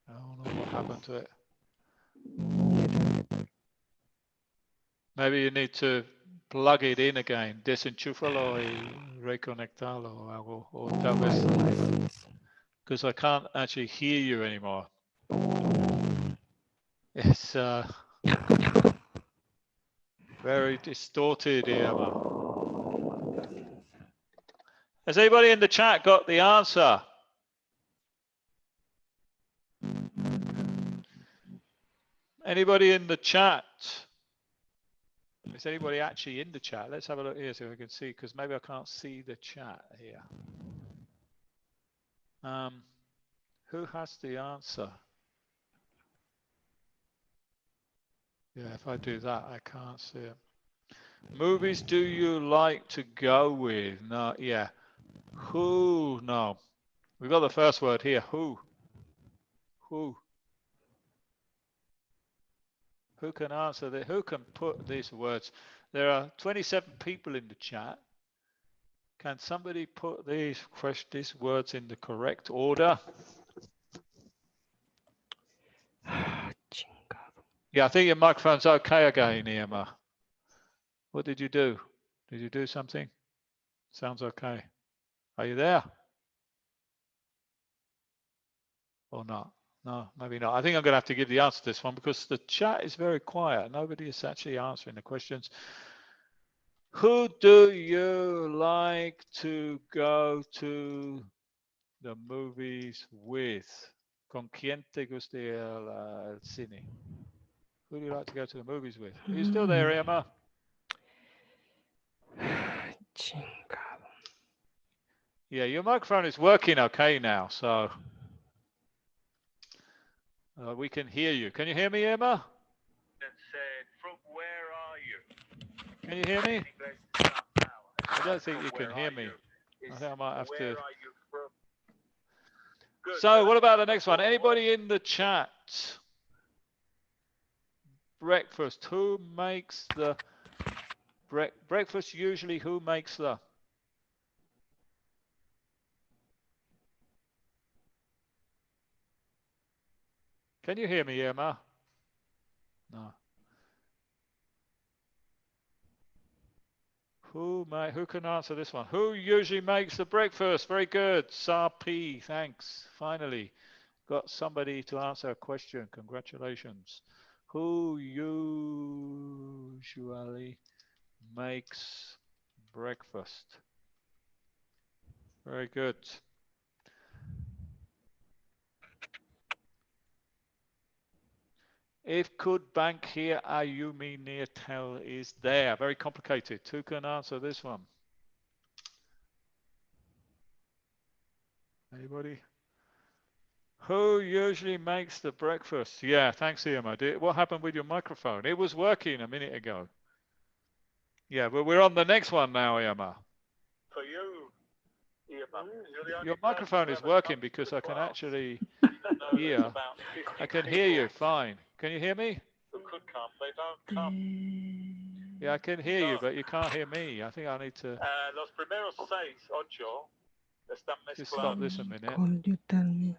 I don't know what happened to it. Maybe you need to plug it in again. Desenchúfalo y reconectarlo o algo. O tal vez. Because I can't actually hear you anymore. It's very distorted here, man. Has anybody in the chat got the answer? Anybody in the chat? Is anybody actually in the chat? Let's have a look here so we can see, because maybe I can't see the chat here. Who has the answer? Yeah, if I do that, I can't see it. Movies do you like to go with? No, yeah. Who? No. We've got the first word here. Who? Who? Who can answer that? Who can put these words? There are 27 people in the chat. Can somebody put these words in the correct order? Yeah, I think your microphone's okay again, Emma. What did you do? Did you do something? Sounds okay. Are you there? Or not? No, maybe not. I think I'm going to have to give the answer to this one because the chat is very quiet. Nobody is actually answering the questions. Who do you like to go to the movies with? ¿Con quién te gusta el cine? Who do you like to go to the movies with? Are you still there, Emma? Yeah, your microphone is working okay now, so we can hear you. Can you hear me, Emma? From where are you? Can you hear me? I don't think you can hear me. I think I might have to. So what about the next one? Anybody in the chat? breakfast? Who makes the breakfast? Usually, who makes the? Can you hear me, Emma? No. Who can answer this one? Who usually makes the breakfast? Very good. Sarpi, thanks. Finally, got somebody to answer a question. Congratulations. Who usually makes breakfast? Very good. If could bank here, Ayumi near tell is there. Very complicated. Who can answer this one? Anybody? Who usually makes the breakfast? Yeah, thanks, Irma. What happened with your microphone? It was working a minute ago. Yeah, but we're on the next one now, Irma. For you, Irma, your microphone is working because I can actually hear. I can hear you fine. Can you hear me? Who could come, they don't come. Yeah, I can hear you, but you can't hear me. I think I need to Los primeros 6, 8 están mezclados. just stop this a minute. Could you tell me?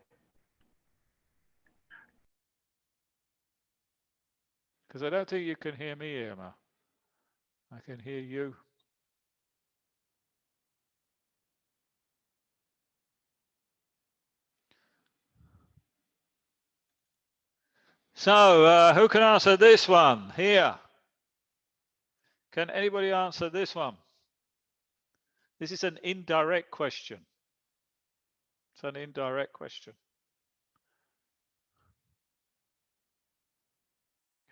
Because I don't think you can hear me, Irma. I can hear you. So, who can answer this one here? Can anybody answer this one? This is an indirect question. It's an indirect question.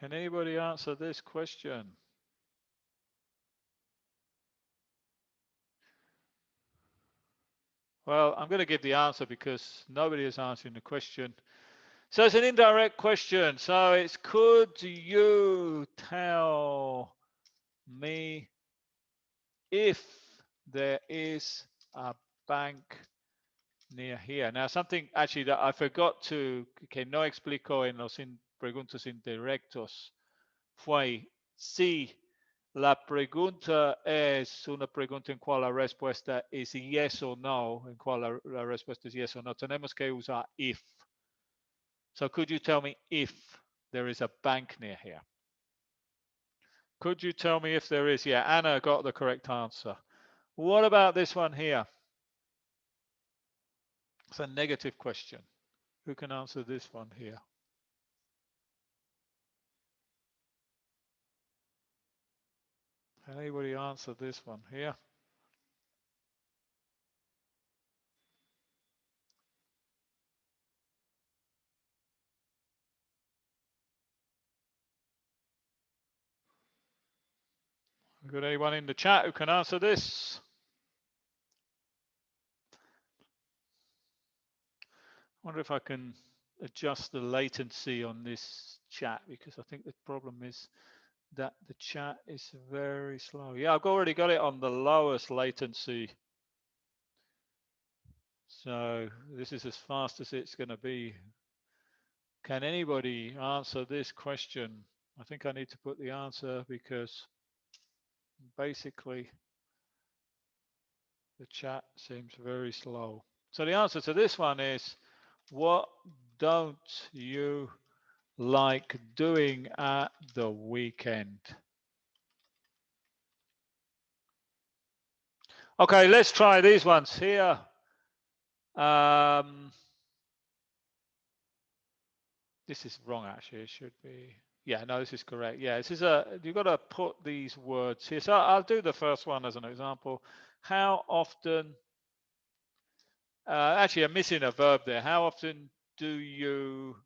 Can anybody answer this question? Well, I'm going to give the answer because nobody is answering the question. So it's an indirect question. So it's could you tell me if there is a bank near here? Now, something actually that I forgot to, que no explico en los preguntas indirectos fue si la pregunta es una pregunta en cual la respuesta es yes o no, en cual la respuesta es yes o no, tenemos que usar if. So could you tell me if there is a bank near here? Could you tell me if there is? Yeah, Anna got the correct answer. What about this one here? It's a negative question. Who can answer this one here? Anybody answer this one here? Got anyone in the chat who can answer this? I wonder if I can adjust the latency on this chat because I think the problem is that the chat is very slow. Yeah, I've already got it on the lowest latency. So this is as fast as it's going to be. Can anybody answer this question? I think I need to put the answer because basically the chat seems very slow. So the answer to this one is, what don't you like doing at the weekend? Okay, let's try these ones here. This is wrong, actually. It should be. Yeah, no, this is correct. Yeah, this is you've got to put these words here. So I'll do the first one as an example. How often, actually, I'm missing a verb there. How often do you,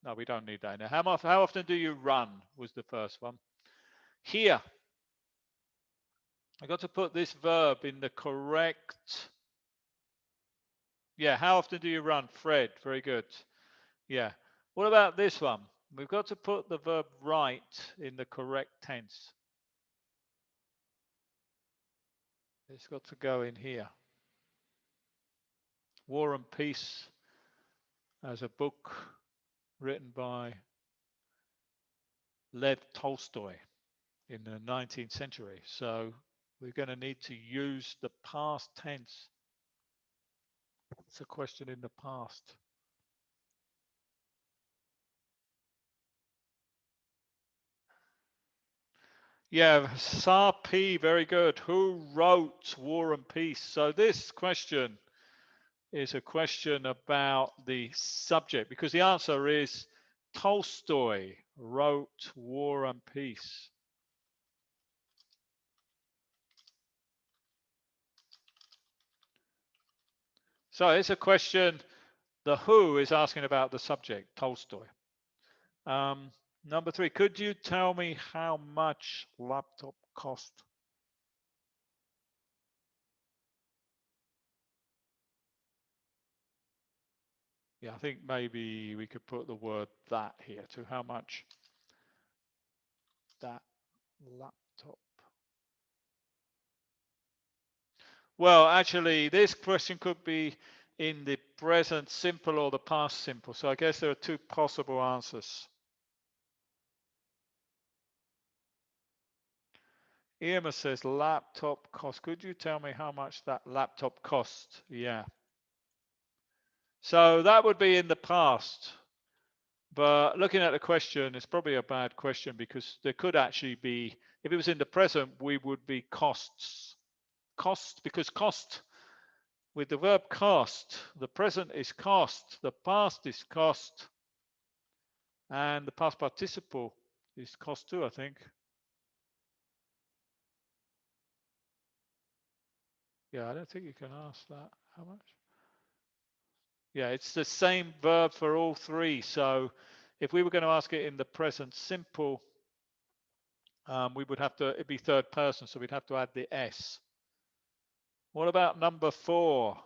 no, we don't need that now. How often do you run was the first one. Here, I got to put this verb in the correct, yeah, how often do you run? Fred, very good. Yeah. What about this one? We've got to put the verb right in the correct tense. It's got to go in here. War and Peace as a book written by Lev Tolstoy in the 19th century. So we're going to need to use the past tense. It's a question in the past. Yeah, Sarpi, very good. Who wrote War and Peace? So this question is a question about the subject, because the answer is Tolstoy wrote War and Peace. So it's a question, the who is asking about the subject, Tolstoy. Number 3, could you tell me how much laptop cost? Yeah, I think maybe we could put the word that here to how much that laptop. Well, actually, this question could be in the present simple or the past simple. So I guess there are 2 possible answers. Irma says laptop cost. Could you tell me how much that laptop cost? Yeah. So that would be in the past. But looking at the question, it's probably a bad question because there could actually be, if it was in the present, we would be costs. Cost, because cost, with the verb cost, the present is cost, the past is cost, and the past participle is cost too, I think. Yeah, I don't think you can ask that. How much? Yeah, it's the same verb for all 3. So if we were going to ask it in the present simple, we would have to, it'd be third person, so we'd have to add the S. What about number 4?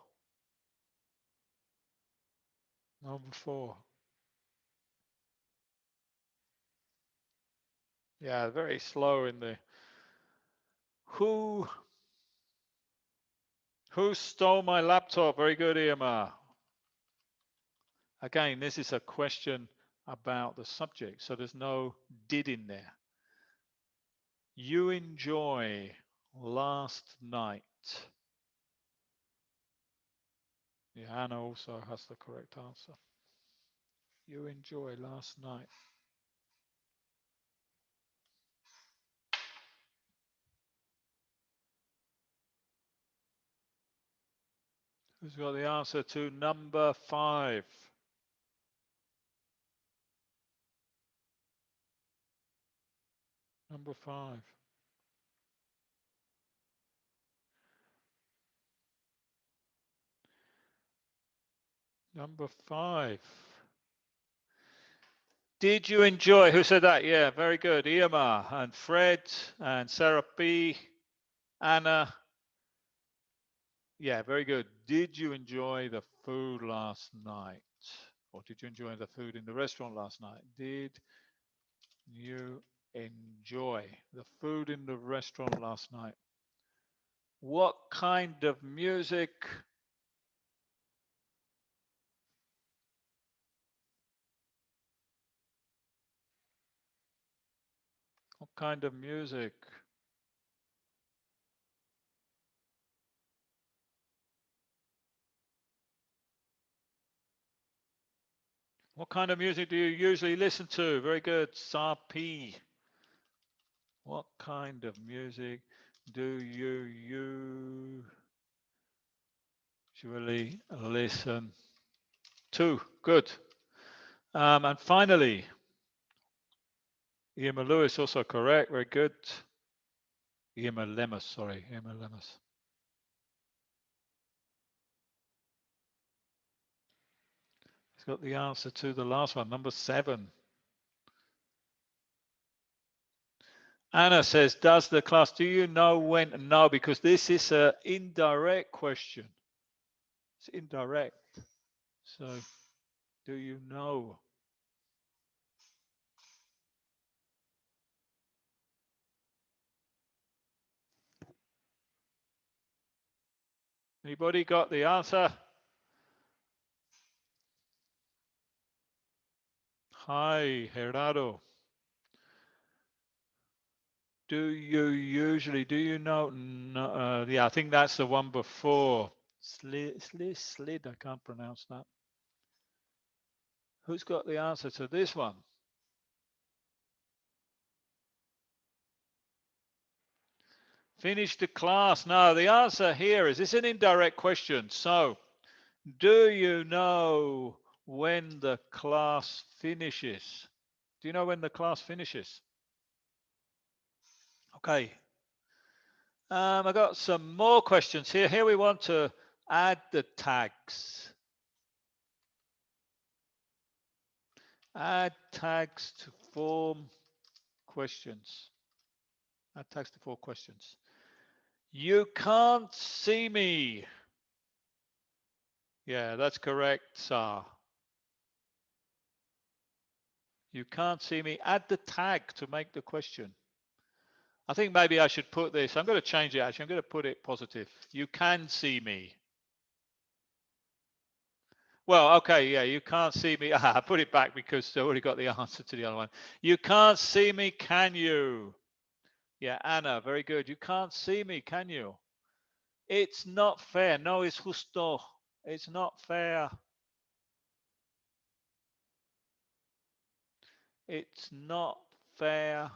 Number 4. Yeah, very slow in the who stole my laptop? Very good, Irma. Again, this is a question about the subject, so there's no did in there. You enjoy last night. Yeah, Anna also has the correct answer. You enjoy last night. Who's got the answer to number 5? Number 5. Number 5. Did you enjoy? Who said that? Yeah, very good. Irma and Fred and Sarah B. Anna. Yeah, very good. Did you enjoy the food last night? Or did you enjoy the food in the restaurant last night? Did you enjoy the food in the restaurant last night? What kind of music? What kind of music? What kind of music do you usually listen to? Very good. Sapi. What kind of music do you usually listen to? Good. And finally, Irma Lewis also correct. Very good. Irma Lemus, sorry. Irma Lemus. He's got the answer to the last one, number 7. Anna says, does the class, do you know when? No, because this is an indirect question. It's indirect. So, do you know? Anybody got the answer? Hi, Gerardo. Do you usually, do you know? No, yeah, I think that's the one before. Slid, I can't pronounce that. Who's got the answer to this one? Finish the class. No, the answer here is, it's an indirect question. So, do you know when the class finishes? Do you know when the class finishes? Okay. I got some more questions here. Here we want to add the tags. Add tags to form questions. Add tags to form questions. You can't see me. Yeah, that's correct, Sir. You can't see me. Add the tag to make the question. I think maybe I should put this. I'm going to change it actually. I'm going to put it positive. You can see me. Well, okay, yeah, you can't see me. I put it back because I already got the answer to the other one. You can't see me, can you? Yeah, Anna, very good. You can't see me, can you? It's not fair. No, it's justo. It's not fair. It's not fair.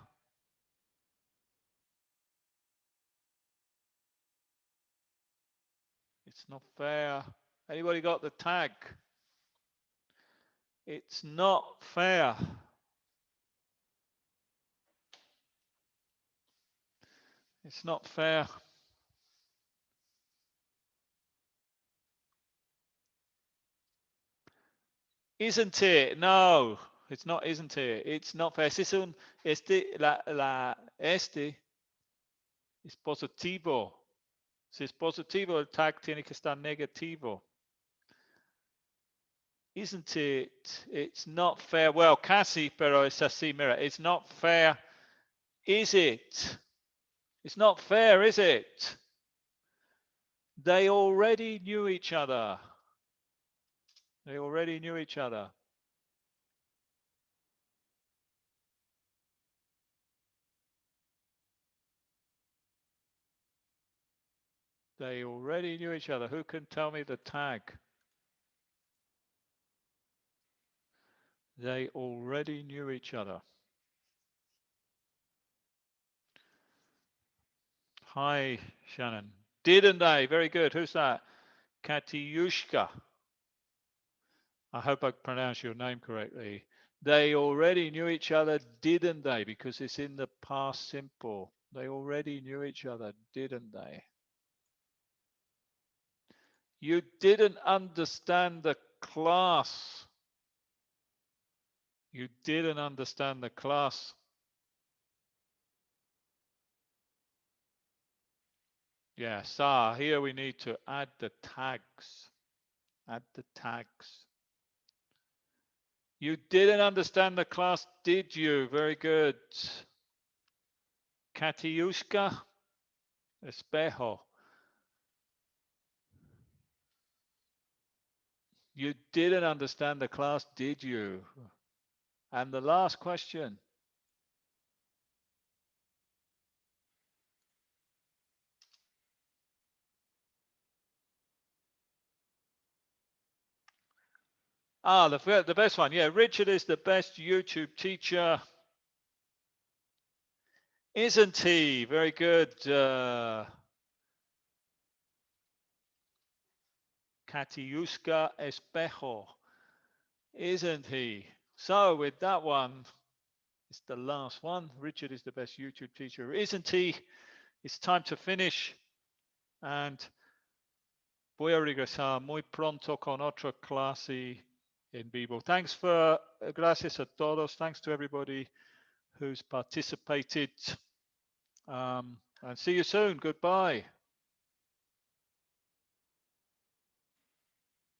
It's not fair. Anybody got the tag? It's not fair. It's not fair. Isn't it? No, it's not, isn't it? It's not fair. Este es positivo. Si es positivo, el tag tiene que estar negativo. Isn't it? It's not fair. Well, casi, pero es así. Mira, it's not fair. Is it? It's not fair, is it? They already knew each other. They already knew each other. They already knew each other. Who can tell me the tag? They already knew each other. Hi, Shannon. Didn't they? Very good. Who's that? Katyushka. I hope I pronounced your name correctly. They already knew each other, didn't they? Because it's in the past simple. They already knew each other, didn't they? You didn't understand the class. You didn't understand the class. Yes, here we need to add the tags. Add the tags. You didn't understand the class, did you? Very good. Katyushka, espejo. You didn't understand the class, did you? And the last question. The best one. Yeah, Richard is the best YouTube teacher. Isn't he? Very good. Katyushka espejo. Isn't he? So with that one, it's the last one. Richard is the best YouTube teacher. Isn't he? It's time to finish. And voy a regresar muy pronto con otra clase en vivo. Gracias a todos. Thanks to everybody who's participated. And see you soon. Goodbye.